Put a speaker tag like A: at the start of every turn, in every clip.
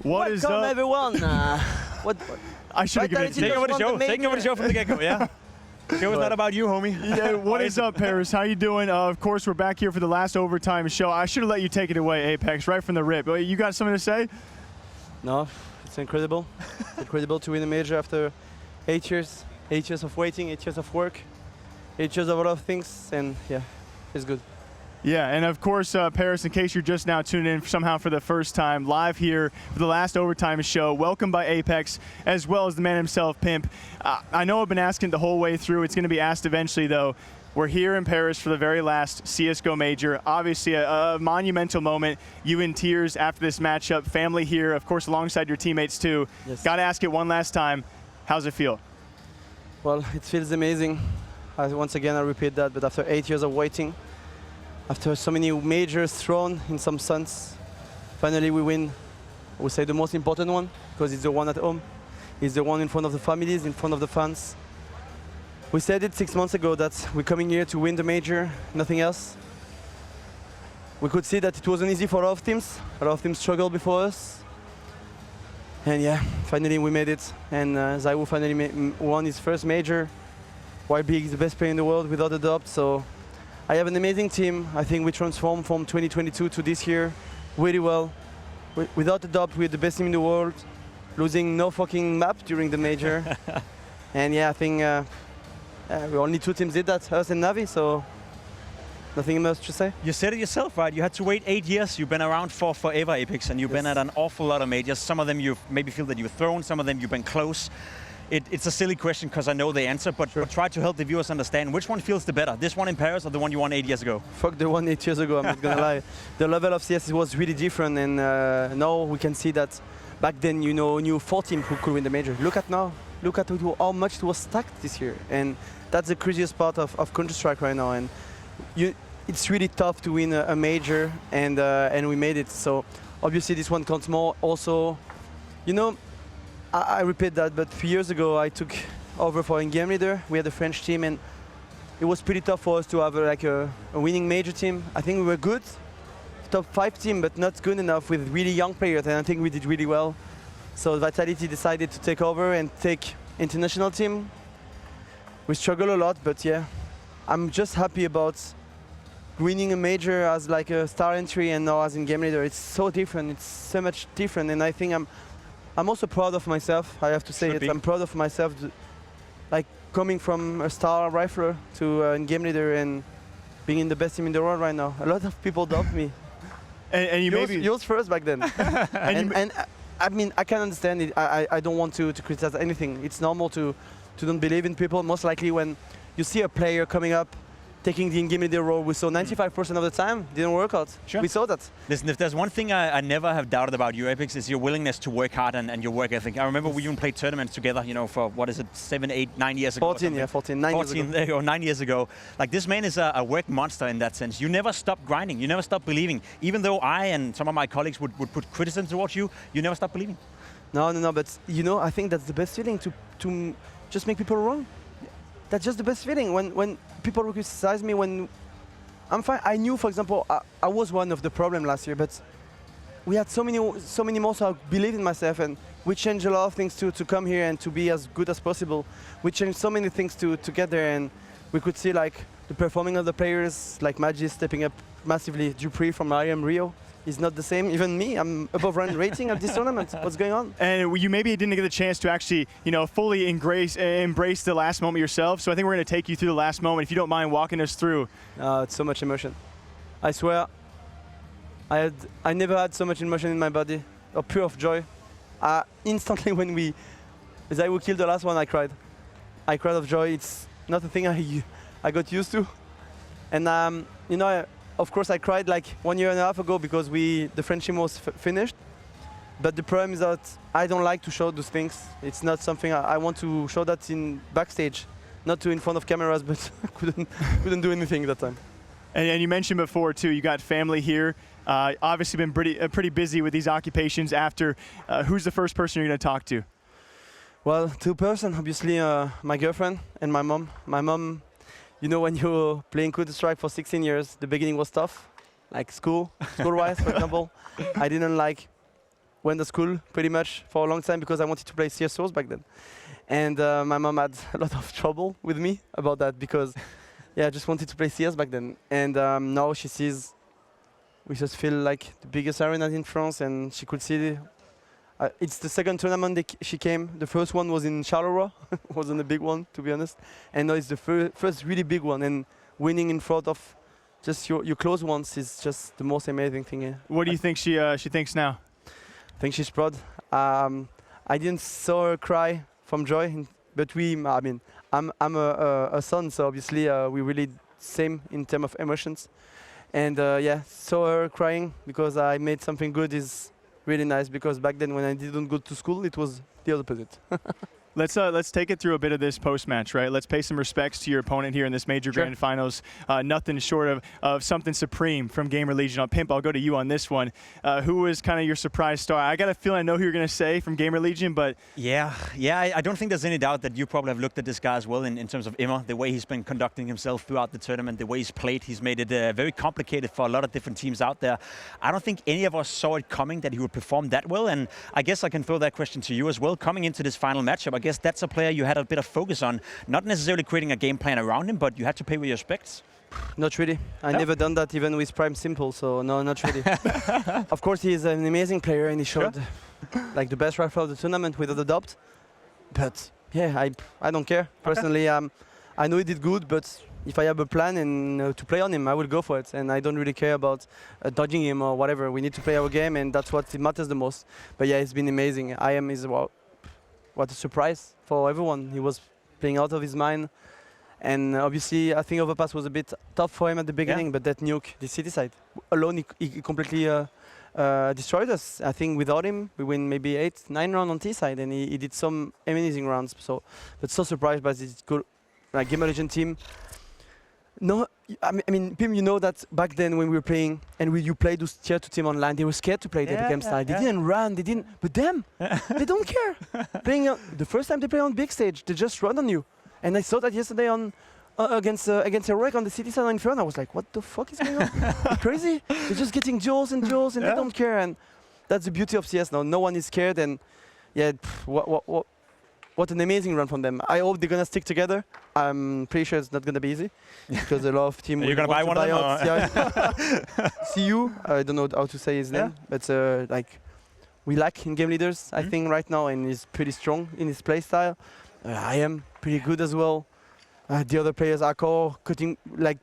A: What is up?
B: Welcome everyone.
A: I should have given it to you.
C: Taking over the show. Taking over the show from the get-go, yeah. Show is not about you, homie.
A: Yeah, what is up, Paris? How you doing? Of course, we're back here for the last overtime show. I should have let you take it away, apEX, right from the rip. You got something to say?
B: No, it's incredible. It's incredible to win a major after 8 years. 8 years of waiting, 8 years of work, 8 years of a lot of things, and yeah, it's good.
A: Yeah, and of course, Paris, in case you're just now tuning in somehow for the first time, live here for the last overtime show, welcome by apEX, as well as the man himself, Pimp. I know I've been asking the whole way through. It's going to be asked eventually, though. We're here in Paris for the very last CSGO major. Obviously, a monumental moment. You in tears after this matchup. Family here, of course, alongside your teammates, too.
B: Yes.
A: Got to ask it one last time. How's it feel?
B: Well, it feels amazing. Once again, I repeat that, but after 8 years of waiting, after so many majors thrown in some sense, finally we win. I would say the most important one, because it's the one at home. It's the one in front of the families, in front of the fans. We said it 6 months ago that we're coming here to win the major, nothing else. We could see that it wasn't easy for a lot of teams. A lot of teams struggled before us. And yeah, finally we made it. And Zaiwu finally won his first major, while being the best player in the world without a doubt. So I have an amazing team. I think we transformed from 2022 to this year really well. Without a doubt, we're the best team in the world, losing no fucking map during the major. And yeah, I think only 2 teams did that, us and Navi, so nothing much to say.
C: You said it yourself, right? You had to wait 8 years. You've been around for forever, apEX, and you've been at an awful lot of majors. Some of them you maybe feel that you've thrown, some of them you've been close. It's a silly question because I know the answer, but,
B: sure.
C: but try to help the viewers understand which one feels the better, this one in Paris or the one you won 8 years ago?
B: Fuck the one 8 years ago, I'm not gonna lie. The level of CS was really different, and now we can see that back then, you know, knew 4 teams who could win the major. Look at now, look at how much it was stacked this year, and that's the craziest part of Counter-Strike right now. And it's really tough to win a major, and we made it. So obviously this one counts more. Also, you know, I repeat that, but 3 years ago I took over for a game leader. We had a French team, and it was pretty tough for us to have a winning major team. I think we were good, top 5 team, but not good enough with really young players, and I think we did really well. So Vitality decided to take over and take international team. We struggle a lot, but yeah, I'm just happy about winning a major as like a star entry and now as in game leader. It's so different, it's so much different, and I think I'm also proud of myself, I have to say it. I'm proud of myself, like coming from a star rifler to a game leader and being in the best team in the world right now. A lot of people doubt me.
A: And you
B: yours first back then. and I mean, I can understand it. I don't want to criticize anything. It's normal to don't believe in people. Most likely when you see a player coming up, taking the in-game leader role, we saw 95% of the time didn't work out.
C: Sure.
B: We saw that.
C: Listen, if there's one thing I never have doubted about you, apEX, is your willingness to work hard and your work ethic. I remember we even played tournaments together, you know, for what is it, 7, 8, 9 years ago?
B: 14, yeah, 14, 9 years ago.
C: There you go, 9 years ago. Like, this man is a work monster in that sense. You never stop grinding, you never stop believing. Even though I and some of my colleagues would put criticism towards you, you never stop believing.
B: No, but you know, I think that's the best feeling to just make people wrong. That's just the best feeling when people criticize me. When I'm fine. I knew, for example, I was one of the problem last year, but we had so many more, so I believed in myself, and we changed a lot of things to come here and to be as good as possible. We changed so many things to get there, and we could see like the performing of the players, like Maggi stepping up massively. Dupree from IM Rio is not the same. Even me, I'm above run rating at this tournament. What's going on? And
A: you maybe didn't get a chance to actually, you know, fully embrace the last moment yourself. So I think we're going to take you through the last moment. If you don't mind walking us through.
B: It's so much emotion. I swear, I never had so much emotion in my body, or pure of joy. Instantly when Zaiwu killed the last one, I cried. I cried of joy. It's not a thing I got used to. And you know, of course, I cried like 1.5 years ago because the French team was finished. But the problem is that I don't like to show those things. It's not something I want to show that in backstage, not in front of cameras, but couldn't do anything that time.
A: And you mentioned before too, you got family here. Obviously been pretty busy with these occupations after. Who's the first person you're going to talk to?
B: Well, 2 persons, obviously my girlfriend and my mom. My mom, you know, when you're playing Counter-Strike for 16 years, the beginning was tough, like school-wise, for example. I didn't like went to school pretty much for a long time because I wanted to play CSGOs back then. And my mom had a lot of trouble with me about that because, yeah, I just wanted to play CS back then. And now she sees we just feel like the biggest arenas in France, and she could see it's the second tournament that she came. The first one was in Charleroi, wasn't a big one to be honest, and now it's the first really big one. And winning in front of just your close ones is just the most amazing thing. Yeah.
A: What do you think she thinks now?
B: I think she's proud. I didn't saw her cry from joy, but I mean, I'm a son, so obviously we really same in terms of emotions. And yeah, saw her crying because I made something good is really nice, because back then when I didn't go to school, it was the opposite.
A: Let's take it through a bit of this post-match, right? Let's pay some respects to your opponent here in this major grand finals. Nothing short of something supreme from Gamer Legion. Pimp, I'll go to you on this one. Who was kind of your surprise star? I got a feeling I know who you're going to say from Gamer Legion, but...
C: Yeah, I don't think there's any doubt that you probably have looked at this guy as well in terms of Immer, the way he's been conducting himself throughout the tournament, the way he's played. He's made it very complicated for a lot of different teams out there. I don't think any of us saw it coming that he would perform that well, and I guess I can throw that question to you as well. Coming into this final matchup, I guess that's a player you had a bit of focus on, not necessarily creating a game plan around him, but you had to pay with your specs.
B: Not really. I never done that even with Prime Simple, so no, not really. Of course, he is an amazing player and he showed like the best rifle of the tournament without a doubt. But yeah, I don't care. Personally, I know he did good, but if I have a plan and to play on him, I will go for it. And I don't really care about dodging him or whatever. We need to play our game, and that's what matters the most. But yeah, it's been amazing. IM is what a surprise for everyone. He was playing out of his mind. And obviously, I think Overpass was a bit tough for him at the beginning, but that nuke, the city side, alone, he completely destroyed us. I think without him, we win maybe 8-9 rounds on T side, and he did some amazing rounds. So, but so surprised by this good Gamer Legion team. No, I mean, Pim, you know that back then when we were playing and you played those tier 2 team online, they were scared to play the game style. They didn't run, they didn't. But them, they don't care. Playing the first time they play on big stage, they just run on you. And I saw that yesterday on against Heroic on the city side on Inferno. I was like, what the fuck is going on? They're crazy. They're just getting duels and duels, and they don't care. And that's the beauty of CS now. No one is scared. And yeah, what an amazing run from them. I hope they're gonna stick together. I'm pretty sure it's not gonna be easy because a lot of teams.
C: You're gonna buy one of them?
B: CU. I don't know how to say his name, but like we lack in game leaders, I think right now, and he's pretty strong in his play style. I am pretty good as well. The other players are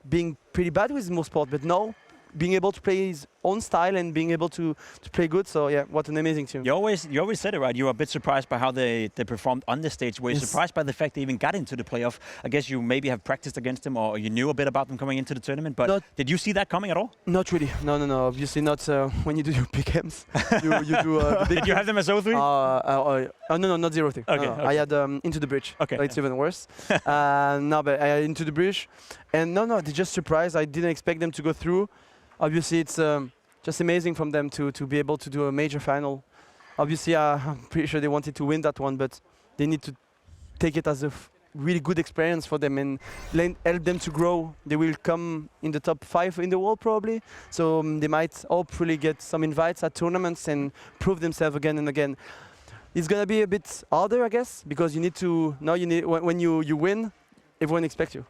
B: being pretty bad with most sport, but now being able to play his own style and being able to play good. So yeah, what an amazing team.
C: You always said it right. You were a bit surprised by how they performed on the stage. Were you surprised by the fact they even got into the playoff? I guess you maybe have practiced against them, or you knew a bit about them coming into the tournament. But did you see that coming at all?
B: Not really. No. Obviously not. When you do your big games, you do. The big
C: did you have them as 0-3?
B: No, not 0-3.
C: Okay,
B: I had Into the Bridge.
C: Okay.
B: So it's even worse. No, but I had Into the Bridge, and no, they just surprised. I didn't expect them to go through. Obviously, it's just amazing from them to be able to do a major final. Obviously, I'm pretty sure they wanted to win that one, but they need to take it as a really good experience for them and help them to grow. They will come in the top 5 in the world probably, so they might hopefully get some invites at tournaments and prove themselves again and again. It's gonna be a bit harder, I guess, because you need to when you win, everyone expects you.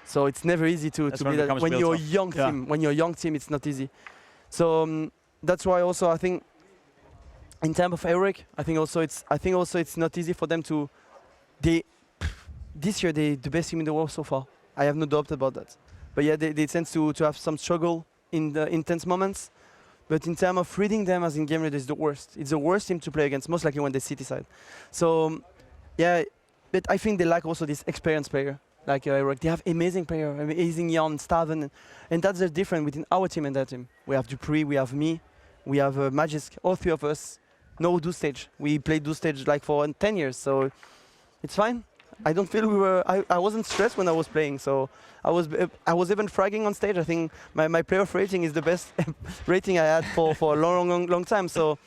B: So it's never easy to be that when you're a young team. When you're a young team, it's not easy. So that's why also I think in terms of Heroic, I think also it's not easy for them to. This year they're the best team in the world so far. I have no doubt about that. But yeah, they tend to have some struggle in the intense moments. But in terms of reading them as in game read, it's the worst. It's the worst team to play against, most likely when they city side. So yeah, but I think they lack also this experienced player. Like Heroic, they have amazing players, amazing Jan, Staven, and that's the difference between our team and their team. We have Dupree, we have me, we have Magisk. All 3 of us know Do Stage. We played Do Stage like for 10 years, so it's fine. I don't feel I wasn't stressed when I was playing, so I was even fragging on stage. I think my playoff rating is the best rating I had for a long time. So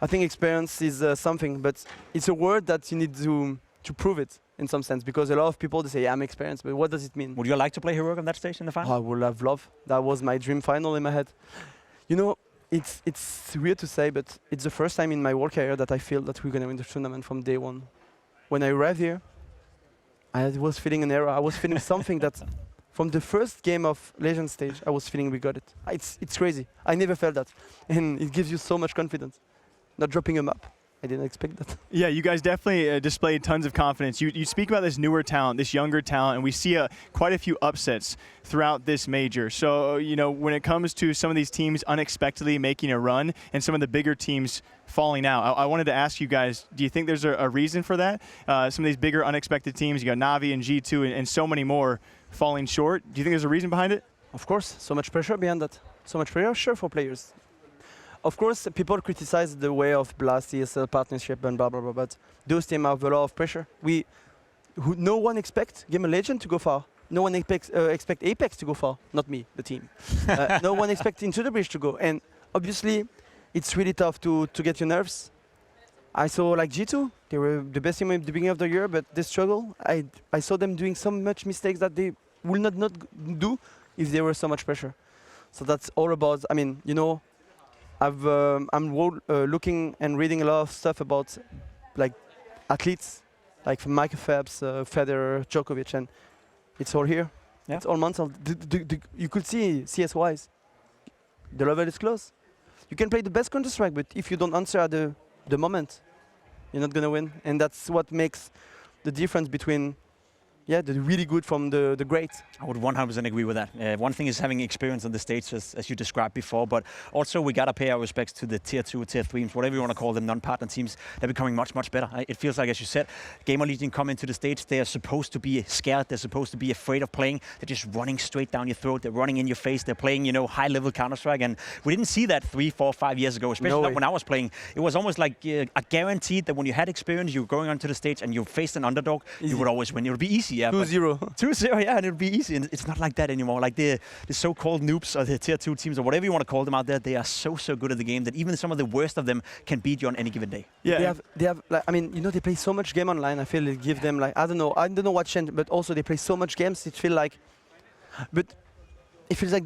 B: I think experience is something, but it's a word that you need to prove it. In some sense, because a lot of people, they say, yeah, I'm experienced, but what does it mean?
C: Would you like to play Heroic on that stage in the final?
B: I would have loved. That was my dream final in my head. You know, it's weird to say, but it's the first time in my work career that I feel that we're gonna win the tournament from day one. When I arrived here, I was feeling an error. I was feeling something that, from the first game of Legend stage, I was feeling we got it. It's crazy. I never felt that, and it gives you so much confidence. Not dropping a map. I didn't expect that.
A: Yeah, you guys definitely displayed tons of confidence. You speak about this newer talent, this younger talent, and we see quite a few upsets throughout this major. So, you know, when it comes to some of these teams unexpectedly making a run and some of the bigger teams falling out, I wanted to ask you guys, do you think there's a reason for that? Some of these bigger unexpected teams, you got Navi and G2 and so many more falling short. Do you think there's a reason behind it?
B: Of course, so much pressure behind that. So much pressure for players. Of course, people criticize the way of Blast, ESL partnership and blah, blah, blah, but those teams have a lot of pressure. No one expects Game of Legend to go far. No one expects apEX to go far. Not me, the team. No one expects Into the Bridge to go. And obviously, it's really tough to get your nerves. I saw like G2, they were the best team at the beginning of the year, but they struggle. I saw them doing so much mistakes that they will not do if there were so much pressure. So that's all about, I mean, you know, I'm looking and reading a lot of stuff about like athletes, like from Michael Phelps, Federer, Djokovic, and it's all here. Yeah. It's all mental. You could see CS-wise, the level is close. You can play the best Counter-Strike, but if you don't answer at the moment, you're not gonna win. And that's what makes the difference between the really good from the great.
C: I would 100% agree with that. One thing is having experience on the stage, as you described before, but also we got to pay our respects to the tier 2, tier 3, whatever you want to call them, non-partner teams. They're becoming much, much better. It feels like, as you said, Gamer Legion come into the stage, they are supposed to be scared, they're supposed to be afraid of playing. They're just running straight down your throat, they're running in your face, they're playing, you know, high-level Counter-Strike, and we didn't see that 3, 4, 5 years ago, especially not when I was playing. It was almost like a guaranteed that when you had experience, you were going onto the stage and you faced an underdog, you would always win. It would be easy.
B: 2-0.
C: 2-0, yeah, and it would be easy. And it's not like that anymore. Like the so-called noobs or the tier 2 teams or whatever you want to call them out there, they are so good at the game that even some of the worst of them can beat you on any given day.
B: Yeah, they have like, I mean, you know, they play so much game online. I feel it give them like, I don't know what changed, but also they play so much games. It feels like they're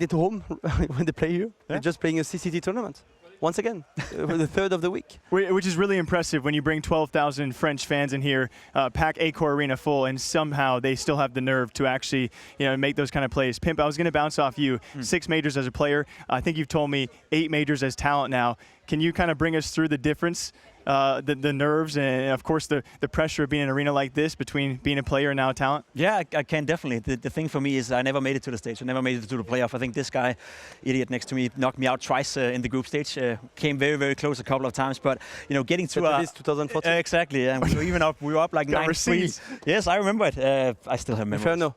B: at home when they play here. They're just playing a CCT tournament. Once again, the third of the week.
A: Which is really impressive when you bring 12,000 French fans in here, pack Accor Arena full, and somehow they still have the nerve to actually, you know, make those kind of plays. Pimp, I was going to bounce off you. 6 majors as a player. I think you've told me 8 majors as talent now. Can you kind of bring us through the difference, the nerves, and of course the pressure of being in an arena like this between being a player and now a talent?
C: Yeah, I can definitely. The thing for me is I never made it to the stage. I never made it to the playoff. I think this guy, idiot next to me, knocked me out twice in the group stage. Came very, very close a couple of times, but you know, getting to
B: 2014.
C: Exactly, and we were up like 9-3. Yes, I remember it. I still have memories.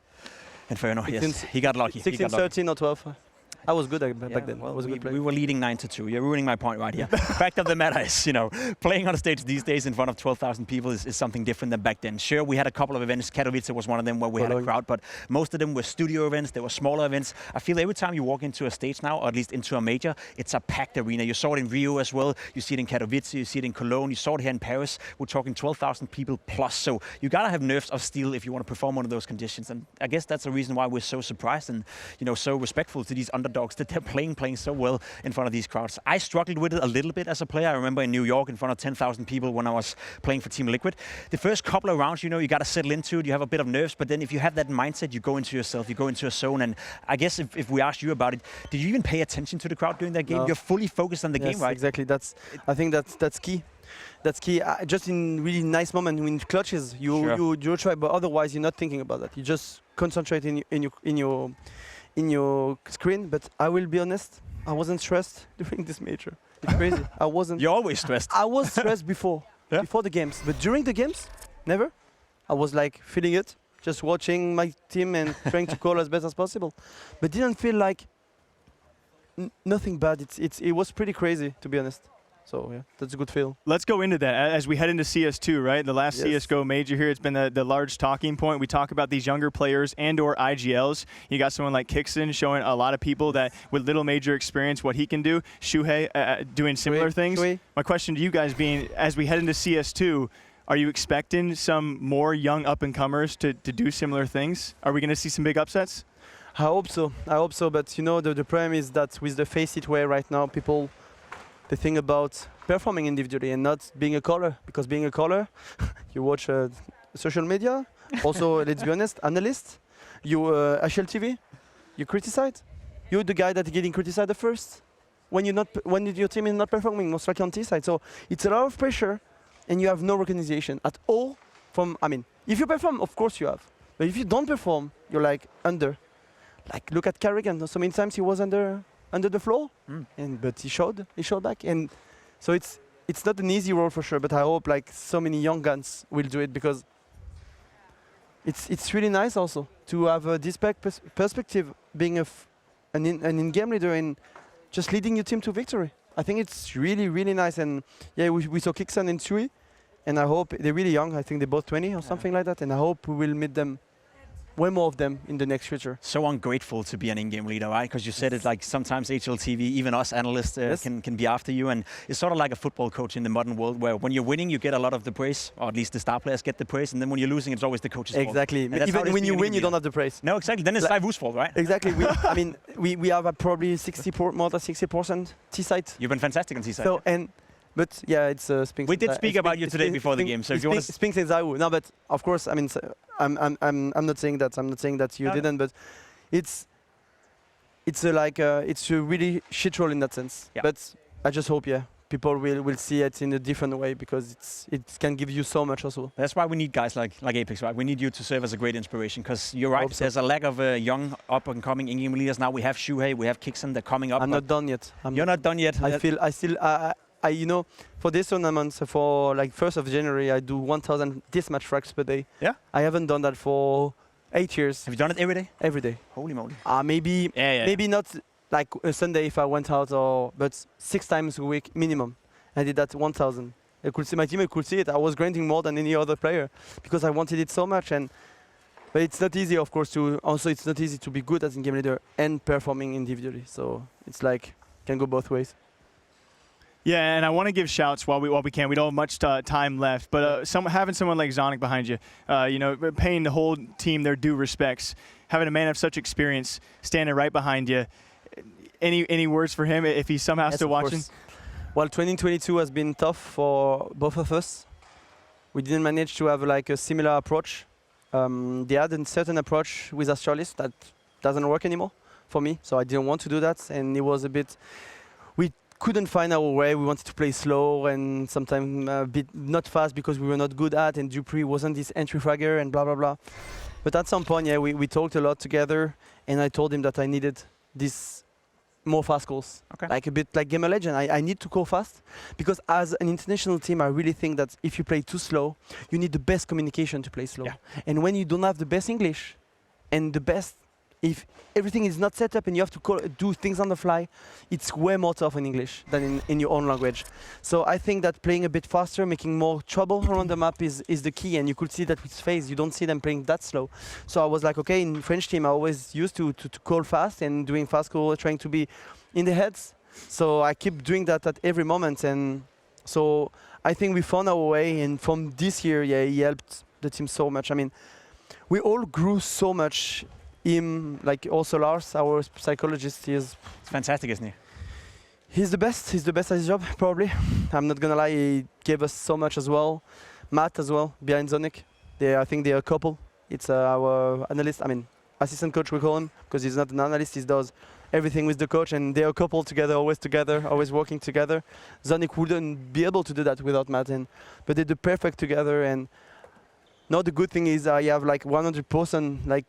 C: Inferno, yes. He got lucky.
B: 16, 13 or 12. I was good back then.
C: Well, we were leading 9-2. You're ruining my point right here. Fact of the matter is, you know, playing on a stage these days in front of 12,000 people is something different than back then. Sure, we had a couple of events. Katowice was one of them where we had a crowd, but most of them were studio events. They were smaller events. I feel every time you walk into a stage now, or at least into a major, it's a packed arena. You saw it in Rio as well. You see it in Katowice. You see it in Cologne. You saw it here in Paris. We're talking 12,000 people plus. So you gotta have nerves of steel if you want to perform under those conditions. And I guess that's the reason why we're so surprised and, you know, so respectful to these underdogs that they're playing so well in front of these crowds. I struggled with it a little bit as a player. I remember in New York in front of 10,000 people when I was playing for Team Liquid. The first couple of rounds, you know, you got to settle into it. You have a bit of nerves, but then if you have that mindset, you go into yourself, you go into a zone. And I guess if we asked you about it, did you even pay attention to the crowd during that game? No. You're fully focused on the game, right?
B: Exactly. I think that's key. That's key. Just in really nice moment, in clutches, you try, but otherwise you're not thinking about that. You just concentrate in your screen. But I will be honest, I wasn't stressed during this major. It's crazy. I wasn't.
C: You're always stressed.
B: I was stressed before the games, but during the games, never. I was like feeling it, just watching my team and trying to call as best as possible, but didn't feel like nothing bad. It was pretty crazy, to be honest. So yeah, that's a good feel.
A: Let's go into that as we head into CS2, right? The last CSGO major here, it's been the large talking point. We talk about these younger players and/or IGLs. You got someone like Kixon showing a lot of people that with little major experience what he can do. Shuhei doing similar things. My question to you guys being, as we head into CS2, are you expecting some more young up-and-comers to do similar things? Are we going to see some big upsets?
B: I hope so. But you know, the problem is that with the face it way right now, people the thing about performing individually and not being a caller, because being a caller, you watch social media, also, let's be honest, analyst, you IGL TV, you criticize, you're the guy that's getting criticized the first when your team is not performing, most likely on T side. So it's a lot of pressure, and you have no recognition at all. If you perform, of course you have, but if you don't perform, you're like under. Like look at Carrigan. So many times he was under the floor, but he showed back, and so it's not an easy role for sure. But I hope like so many young guns will do it, because it's really nice also to have this perspective, being an in-game leader and just leading your team to victory. I think it's really, really nice. And yeah, we saw Kixon and Tsui, and I hope they're really young. I think they're both 20 or something like that. And I hope we will meet them, way more of them in the next future.
C: So ungrateful to be an in-game leader, right? Because you said it, like sometimes IGL TV, even us analysts can be after you, and it's sort of like a football coach in the modern world, where when you're winning, you get a lot of the praise, or at least the star players get the praise, and then when you're losing, it's always the coach's fault.
B: Exactly. Even when you win, you don't have the praise.
C: No, exactly. Then it's Saivu's fault, right?
B: Exactly. We have probably more than 60% T-side.
C: You've been fantastic on T-side.
B: So but yeah, it's Spinks.
C: We did speak about you today before the game, so if you want to
B: Spinks and Zaiwu. No, but of course, I'm not saying that. I'm not saying that you didn't, but it's a really shit role in that sense.
C: Yeah.
B: But I just hope people will see it in a different way, because it can give you so much also.
C: That's why we need guys like apEX, right? We need you to serve as a great inspiration, because you're right.
B: So.
C: There's a lack of young up-and-coming in-game leaders now. We have Shuhei, we have Kixon, they're coming up.
B: I'm not done yet.
C: You're not done yet.
B: For this tournament, for like 1st of January, I do 1,000 Deathmatch frags per day.
C: Yeah.
B: I haven't done that for 8 years.
C: Have you done it every day?
B: Every day.
C: Holy moly.
B: Maybe not like a Sunday if I went out, but 6 times a week minimum. I did that 1,000. I could see my team. I could see it. I was grinding more than any other player, because I wanted it so much. But it's not easy, of course. It's not easy to be good as a game leader and performing individually. So it's like can go both ways.
A: Yeah, and I want to give shouts while we can. We don't have much time left, but having someone like Zonic behind you, paying the whole team their due respects, having a man of such experience standing right behind you. Any words for him if he's somehow still watching?
B: Course. Well, 2022 has been tough for both of us. We didn't manage to have like a similar approach. They had a certain approach with Astralis that doesn't work anymore for me, so I didn't want to do that, and it was a bit. We couldn't find our way. We wanted to play slow and sometimes a bit not fast, because we were not good at, and Dupree wasn't this entry fragger and blah blah blah. But at some point, we talked a lot together, and I told him that I needed this more fast calls, like a bit like Game of Legend. I need to call fast, because as an international team, I really think that if you play too slow, you need the best communication to play slow. Yeah. And when you don't have the best English and the best, if everything is not set up and you have to do things on the fly, it's way more tough in English than in your own language. So I think that playing a bit faster, making more trouble around the map is the key, and you could see that with FaZe, you don't see them playing that slow. So I was like, okay, in French team, I always used to call fast and doing fast call, trying to be in the heads. So I keep doing that at every moment, and so I think we found our way, and from this year, he helped the team so much. I mean, we all grew so much. Him, like also Lars, our psychologist, it's
C: fantastic, isn't he?
B: He's the best. He's the best at his job, probably. I'm not gonna lie. He gave us so much as well. Matt as well, behind Zonic. I think they're a couple. It's our analyst. Assistant coach we call him, because he's not an analyst. He does everything with the coach, and they're a couple together, always working together. Zonic wouldn't be able to do that without Matt, but they do perfect together. And now the good thing is I have like 100% like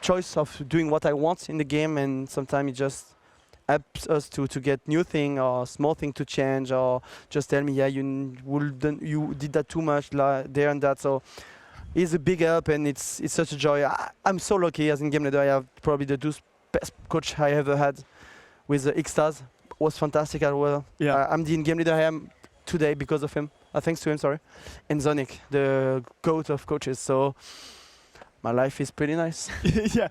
B: choice of doing what I want in the game, and sometimes it just helps us to get new thing or small thing to change, or just tell me, you did that too much there and that. So it's a big help, and it's such a joy. I'm so lucky as in game leader. I have probably the best coach I ever had with Xtaz. Was fantastic as well. Yeah. I'm the in-game leader I am today because of him. Thanks to him, sorry. And Zonic, the GOAT of coaches. So My life is pretty nice.
A: Yeah.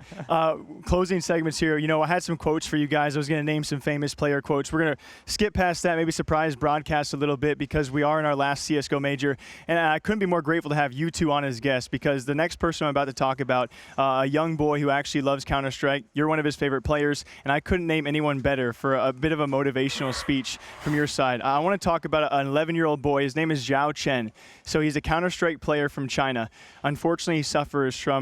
A: Closing segments here. You know, I had some quotes for you guys. I was going to name some famous player quotes. We're going to skip past that, maybe surprise broadcast a little bit because we are in our last CSGO major. And I couldn't be more grateful to have you two on as guests because the next person I'm about to talk about, a young boy who actually loves Counter-Strike. You're one of his favorite players, and I couldn't name anyone better for a bit of a motivational speech from your side. I want to talk about an 11-year-old boy. His name is Zhao Chen. So he's a Counter-Strike player from China. Unfortunately, he suffers from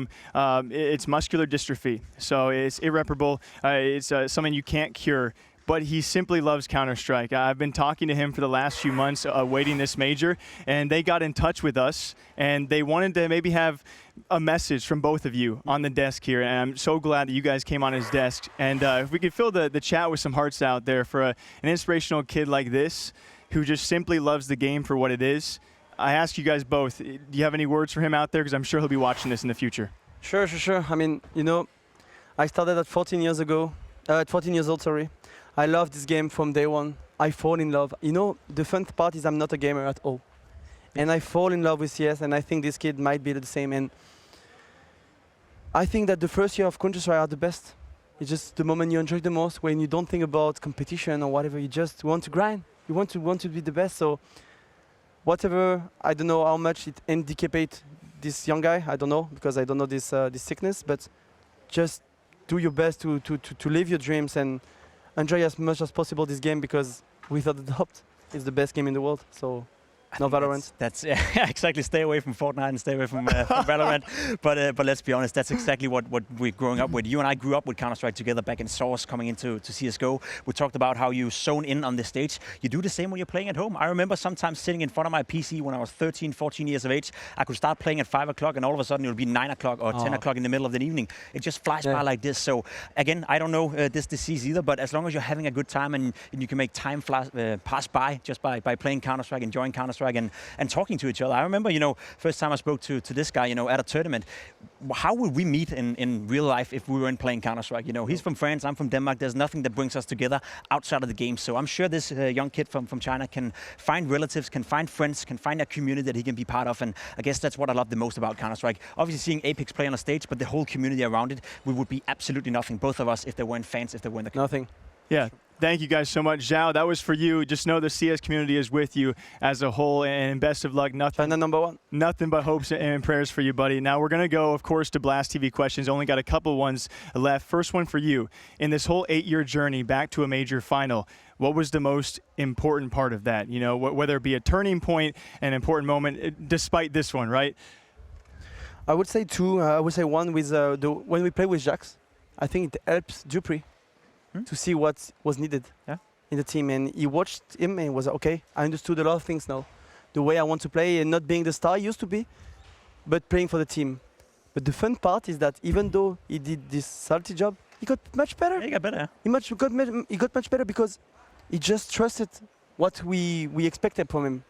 A: it's muscular dystrophy, so it's irreparable. It's something you can't cure, but he simply loves Counter-Strike. I've been talking to him for the last few months, waiting this major, and they got in touch with us, and they wanted to maybe have a message from both of you on the desk here, and I'm so glad that you guys came on his desk. And if we could fill the chat with some hearts out there for an inspirational kid like this, who just simply loves the game for what it is. I ask you guys both, do you have any words for him out there? Because I'm sure he'll be watching this in the future.
B: Sure. I mean, you know, I started at 14 years old, sorry. I loved this game from day one. I fall in love. You know, the fun part is I'm not a gamer at all. And I fall in love with CS, and I think this kid might be the same. And I think that the first year of Counter-Strike are the best. It's just the moment you enjoy the most, when you don't think about competition or whatever, you just want to grind. You want to be the best. So whatever, I don't know how much it handicapates this young guy, I don't know, because I don't know this sickness, but just do your best to live your dreams and enjoy as much as possible this game, because without a doubt, it's the best game in the world. So no Valorant.
C: That's exactly. Stay away from Fortnite and stay away from Valorant. But let's be honest, that's exactly what we're growing up with. You and I grew up with Counter-Strike together back in Source, coming into CSGO. We talked about how you zone in on the stage. You do the same when you're playing at home. I remember sometimes sitting in front of my PC when I was 13, 14 years of age. I could start playing at 5 o'clock, and all of a sudden it would be 9 o'clock or 10 o'clock in the middle of the evening. It just flies by like this. So again, I don't know this disease either, but as long as you're having a good time and you can make time pass by just by playing Counter-Strike, enjoying Counter-Strike, and talking to each other. I remember, you know, first time I spoke to this guy, you know, at a tournament. How would we meet in real life if we weren't playing Counter-Strike? You know, he's from France, I'm from Denmark. There's nothing that brings us together outside of the game. So I'm sure this young kid from China can find relatives, can find friends, can find a community that he can be part of. And I guess that's what I love the most about Counter-Strike. Obviously seeing apEX play on a stage, but the whole community around it, we would be absolutely nothing, both of us, if there weren't fans, if there weren't the
B: nothing.
A: Yeah. Thank you guys so much. Zhao, that was for you. Just know the CS community is with you as a whole, and best of luck.
B: China #1.
A: Nothing but hopes and prayers for you, buddy. Now we're going to go, of course, to BLASTtv Questions. Only got a couple ones left. First one for you. In this whole 8-year journey back to a major final, what was the most important part of that? You know, whether it be a turning point, an important moment, despite this one, right?
B: I would say two. I would say one with when we play with Jax. I think it helps Dupree to see what was needed in the team, and he watched him and was okay. I understood a lot of things now, the way I want to play, and not being the star I used to be, but playing for the team. But the fun part is that even though he did this salty job, he got much better.
C: Yeah, he got better.
B: He got much better because he just trusted what we expected from him.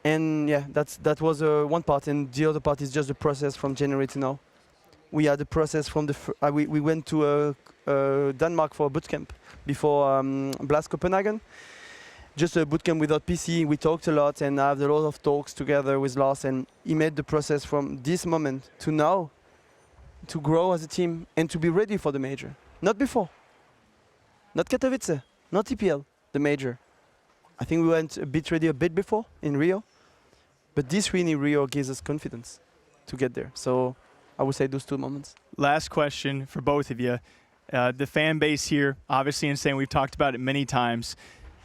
B: And yeah, that was one part, and the other part is just the process from January to now. We had the process from we went to Denmark for a bootcamp before Blast Copenhagen. Just a bootcamp without PC. We talked a lot and had a lot of talks together with Lars, and he made the process from this moment to now to grow as a team and to be ready for the major. Not before. Not Katowice, not EPL, the major. I think we went ready a bit before in Rio, but this win in Rio gives us confidence to get there. So I would say those two moments. Last question for both of you. The fan base here, obviously insane. We've talked about it many times.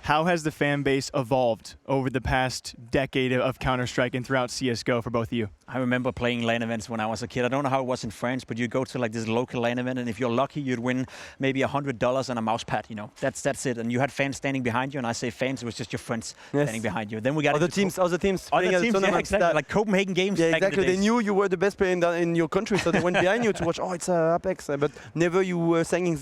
B: How has the fan base evolved over the past decade of Counter-Strike and throughout CSGO for both of you?
C: I remember playing LAN events when I was a kid. I don't know how it was in France, but you go to like this local LAN event, and if you're lucky, you'd win maybe $100 and a mouse pad. You know, that's it. And you had fans standing behind you, and I say fans, it was just your friends standing behind you. Then we got
B: other teams,
C: yeah, exactly. Like Copenhagen Games.
B: Yeah, exactly. They knew you were the best player in your country, so they went behind you to watch. Oh, it's apEX, but never you were singing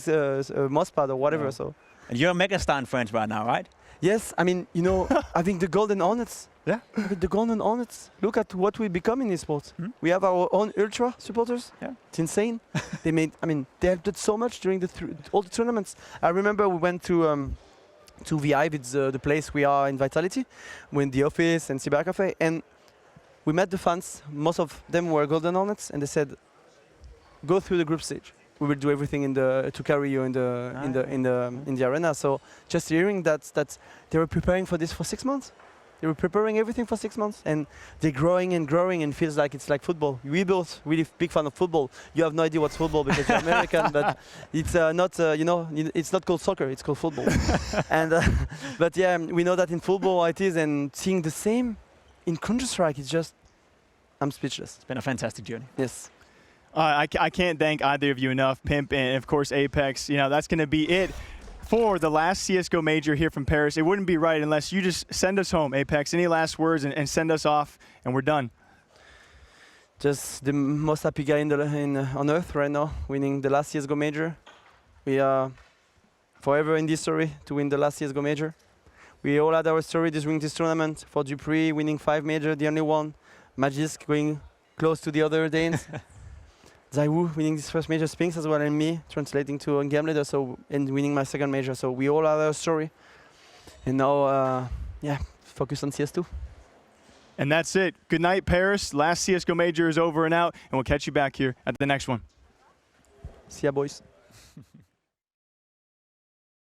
B: mouse pad or whatever. So.
C: And you're a megastar in France right now, right?
B: Yes, I mean, you know, I think the Golden Hornets. Yeah. The Golden Hornets. Look at what we become in esports. We have our own ultra supporters. Yeah. It's insane. They helped us so much during all the tournaments. I remember we went to VI, it's the place we are in Vitality, when the office and Cybercafe, and we met the fans. Most of them were Golden Hornets, and they said, go through the group stage. We will do everything to carry you in the arena. So just hearing that they were preparing for this for 6 months. They were preparing everything for 6 months, and they're growing and growing, and feels like it's like football. We both really big fan of football. You have no idea what's football because you're American, but it's not, it's not called soccer. It's called football. And but yeah, we know that in football it is, and seeing the same in Counter-Strike, it's just, I'm speechless.
C: It's been a fantastic journey.
B: Yes.
A: I can't thank either of you enough, Pimp and of course apEX. That's going to be it for the last CSGO major here from Paris. It wouldn't be right unless you just send us home, apEX. Any last words and send us off, and we're done.
B: Just the most happy guy on earth right now, winning the last CSGO major. We are forever in this story to win the last CSGO major. We all had our story during this tournament. For Dupree winning 5 major, the only one. Magisk going close to the other Danes. Zaiwu winning this first major, Spinks as well, and me translating to a game leader, and winning my second major. So we all have our story. And now, focus on CS2.
A: And that's it. Good night, Paris. Last CSGO major is over and out, and we'll catch you back here at the next one.
B: See ya, boys.